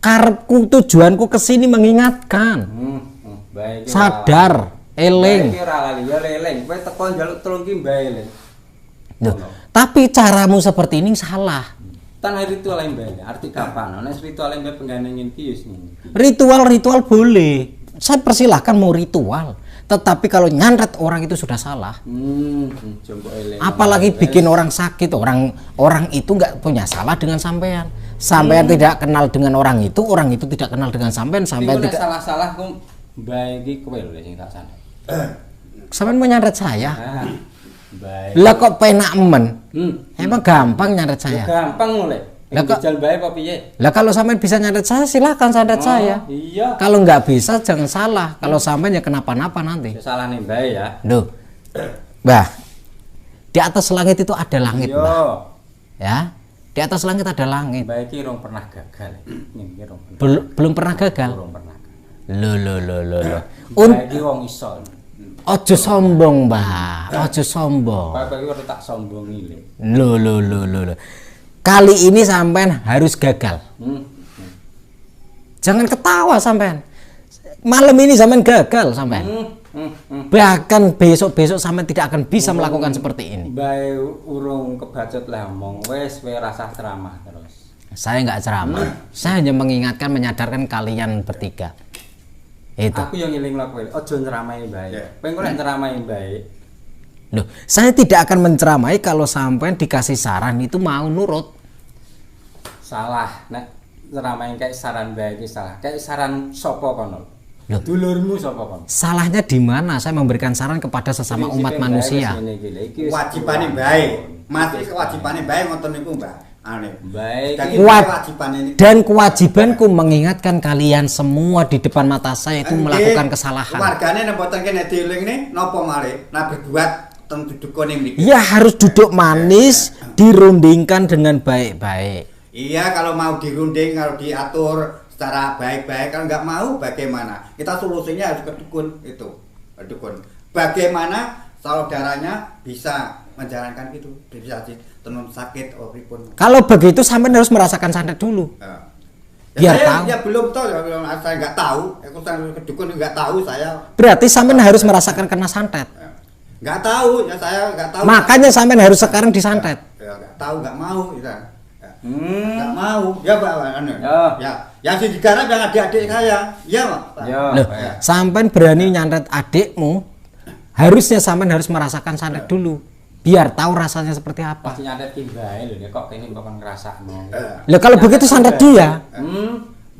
Karepku, tujuanku kesini mengingatkan. Sadar, eling. Kowe teko njaluk tulung ki mbae eling. Tapi caramu seperti ini salah. Tanah ritual mbae. Arti kapan? Nek ritual mbae penggane iki wis ngene. Ritual boleh. Saya persilahkan mau ritual. Tetapi kalau nyantet orang itu sudah salah. Apalagi bikin orang sakit. Orang itu nggak punya salah dengan sampean. Sampean tidak kenal dengan orang itu tidak kenal dengan sampean. Sampean tidak salah-salah ku mbae iki kowe lho sing tak santet. Sampean mau nyantet saya? Lah kok penak men? Emang gampang nyantet saya? Gampang mulai. Lah jal bae apa piye? Lah kalau sampean bisa nyantet saya silakan santet saya. Iya. Kalau nggak bisa jangan salah. Kalau sampean ya kenapa-napa nanti. Salahne bae ya. Loh. Mbah. Di atas langit itu ada langit, Mbah. Ya. Di atas langit ada langit. Mbah iki rong pernah gagal. Belum pernah gagal. Belum pernah. Loh. Iki wong iso. Ojo sombong, Mbah. Ojo sombong. Bapak iki tak sombongi lho. Loh. Kali ini sampean harus gagal. Jangan ketawa sampean. Malam ini sampean gagal sampean. Bahkan besok-besok sampean tidak akan bisa melakukan seperti ini. Bae urung kebacut lah omong. Wis kowe rasa ceramah terus. Saya nggak ceramah. Saya hanya mengingatkan, menyadarkan kalian bertiga. Itu. Aku yang ngiling lah kowe. Ojo nyeramahi bae. Kowe nek nyeramahi bae. Loh, saya tidak akan menceramai kalau sampean dikasih saran itu mau nurut. Salah, nek nyeramahi kayak saran bae iki salah. Kayak saran sapa kono? Dulurmu sapa kono? Salahnya di mana? Saya memberikan saran kepada sesama umat manusia. Wajibane bae. Mati kewajibane bae ngoten niku, Mbah. Dan kewajibanku mengingatkan kalian semua di depan mata saya itu melakukan kesalahan. Wargane nek mboten kene dielingne napa malih? Nah berbuat teng dudukane mriki. Ya harus duduk manis, dirundingkan dengan baik-baik. Iya, kalau mau dirunding, kalau diatur secara baik-baik, kalau nggak mau bagaimana? Kita solusinya harus ke dukun itu, dukun. Bagaimana saudaranya bisa menjalankan itu, bisa tenun sakit pripun. Kalau begitu sampean harus merasakan santet dulu. Ya, tahu. Ya belum tahu, saya nggak tahu. Aku ke dukun nggak tahu saya. Berarti sampean harus merasakan kena santet. Nggak tahu, ya saya nggak tahu. Makanya sampean harus sekarang disantet. Ya nggak tahu, nggak mau, ya. Nggak mau, ya Pak. Ya si digarap yang adik-adik saya, ya Pak. Loh, sampean berani nyantet adikmu, harusnya sampean harus merasakan santet dulu. Biar tahu rasanya seperti apa. Pasti nyantet ki bae lho kok kene kok ngrasakno. Lah kalau begitu santet dia.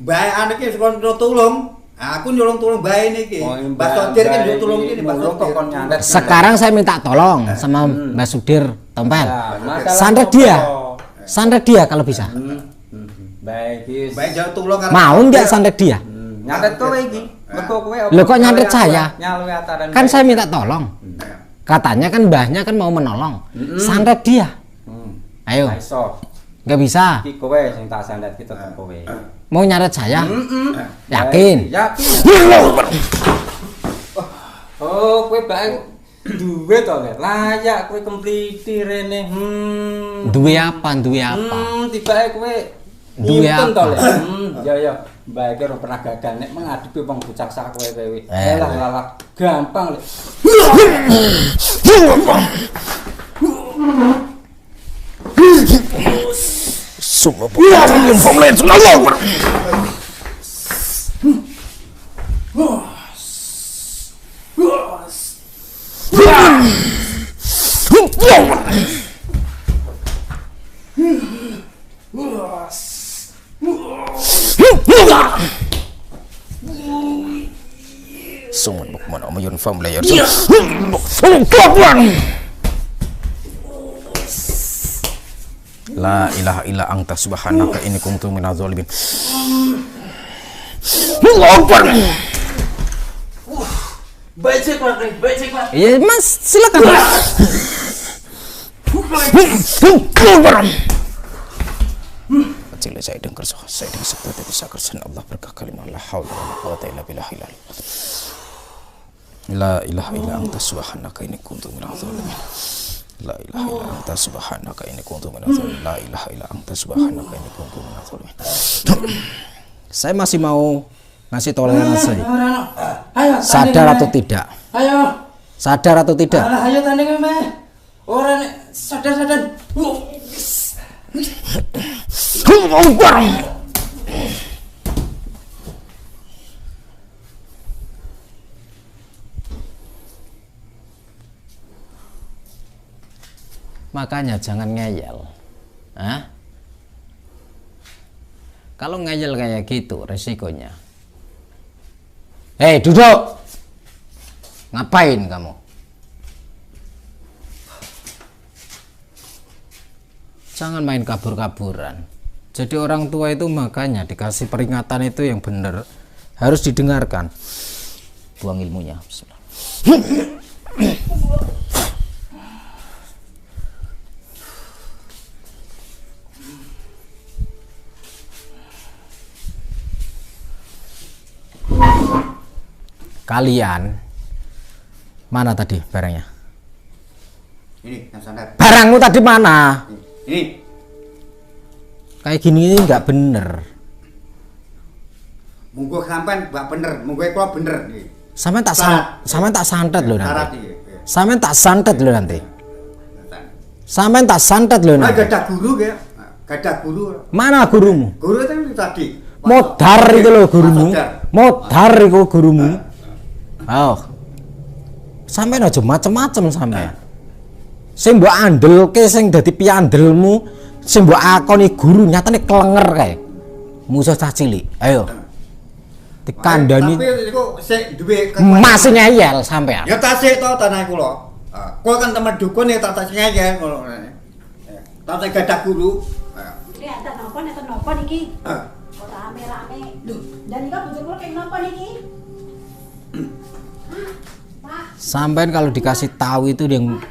Bae anake sekon tulung. Aku nyolong tulung bae niki. Mbak Sodir kan yo tulung iki Mbak Sodir kok nyantet. Sekarang saya minta tolong sama Mbak Sudir Tompel. Santet dia. Santet dia kalau bisa. Baik, iki. Bae jauh tulung karo. Mau enggak santet dia? Nyantet kowe iki. Mergo kowe Lho kok nyantet saya? Nyaluwe ataran. Kan saya minta tolong. Katanya kan mbahnya kan mau menolong. Santet dia. Ayo. Nggak bisa. Iki kowe sing tak santet ki tetep kowe. Mau nyantet saya? Yakin? Yakin. Oh, kowe bae duwe to, layak kowe kompliti rene. Duwe apa? Tibake kowe duwe apa? Ya. Mbak iki ora pernah gagal nek menghadapi wong bocah sak kowe. Lah gampang lho. Semua yang formulain sudah lower. Semua bukman om yun formulain. La ilaha illa anta subhanaka inni kuntu minadz zalimin. Allahu Akbar. Baik, Pak. Iya, Mas, silakan. Kecil saya dengar saya dengar seperti bisa kersan Allah berkah kalimat la haula wala quwwata illa billah. La ilaha illa anta subhanaka inni kuntu minadz zalimin. La ilaha illa anta subhanaka inni kuntu minadz zalimin. La ilaha illa anta subhanaka inni kuntu minadz zalimin. Saya masih mau ngasih toleransi. Ayo, Sadar atau tidak? Ayo. Sadar atau tidak? Alah, ayo tanding meh. Orang sadar. Makanya jangan ngeyel. Hah? Kalau ngeyel kayak gitu resikonya. Hei, duduk. Ngapain kamu? Jangan main kabur-kaburan. Jadi orang tua itu makanya dikasih peringatan itu yang benar. Harus didengarkan. Buang ilmunya. Bismillah. Kalian mana tadi barangnya? Ini yang standar. Barangmu tadi mana? Ini. Kayak gini nggak bener. Munggo sampean mbak bener, munggo kula bener iki. Sampean tak santet loh Syarat nanti. iki. Sampean tak santet loh nanti. Sampean tak santet loh Nah, nanti. gadah guru ya. Gadah guru. Mana gurumu? Guru itu tadi. Modar itu loh gurumu. Modar. Modar itu gurumu. Oh. Sampean aja macem-macem sampean. Sing mbok andelke sing dadi piandelmu, sing mbok akoni guru nyatane klenger kae. Musuh cah cilik. Ayo. Dikandani Tapi iku sik duwe masih ngeyel sampean. ya tasik to tanah kula. Kula kan temen dukun ya tak tasik ngeyel ngono. Tasik gadah guru. Iki ada napa niki? Kok rame-rame. Lho, dan iki bojo kula keng napa niki? Pak, Sampean kalau dikasih tahu itu yang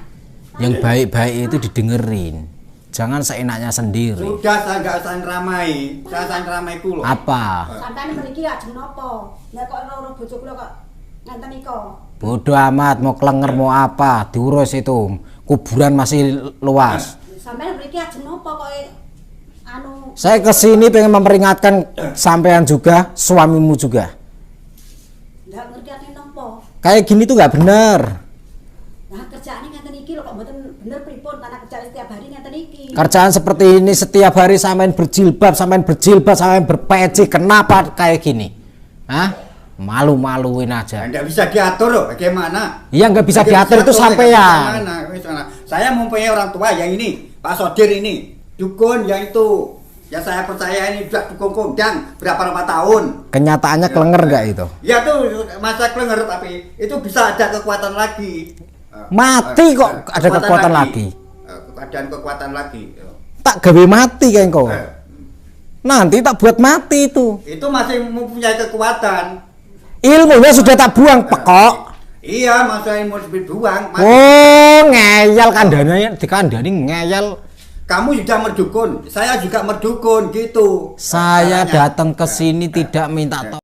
baik-baik itu didengerin. Jangan seenaknya sendiri. Sudah saya enggak usah ngeramai. Saya ngeramai kula. Apa? sampean mriki ajeng napa? Lah kok ora bojo kula kok ngenten iko. Bodoh amat mau klenger mau apa, diurus itu. Kuburan masih luas. Sampean mriki ajeng napa kok anu Saya kesini pengen memperingatkan sampean juga, suamimu juga. ndak ngerti ati napa. Kayak gini tuh nggak bener. Lah kerjaane ngenten iki lho kok mboten bener pripun tanah kerja setiap hari ngenten iki. Kerjaan seperti ini setiap hari sampean berjilbab, sampean berpeci. Kenapa kayak gini? Hah? Malu-maluin aja. Enggak bisa diatur loh, bagaimana? Iya nggak bisa diatur itu sampean. Saya mempunyai orang tua yang ini, Pak Sodir ini, dukun yang itu. Ya saya percaya ini sudah dukun kondang berapa tahun. Kenyataannya klenger nggak itu? Ya tuh masa klenger tapi itu bisa ada kekuatan lagi. Mati kok ada kekuatan lagi. Ada kekuatan lagi. Tak gawe mati kayak kau. Nanti tak buat mati itu. Itu masih mempunyai kekuatan. Ilmunya sudah tak buang pekok. Iya, masa ilmu berbuang. Oh, ngeyel kandanya, dikandani ngeyel. Kamu juga merdukun, saya juga merdukun gitu. Saya Caranya. datang ke sini tidak minta tolong.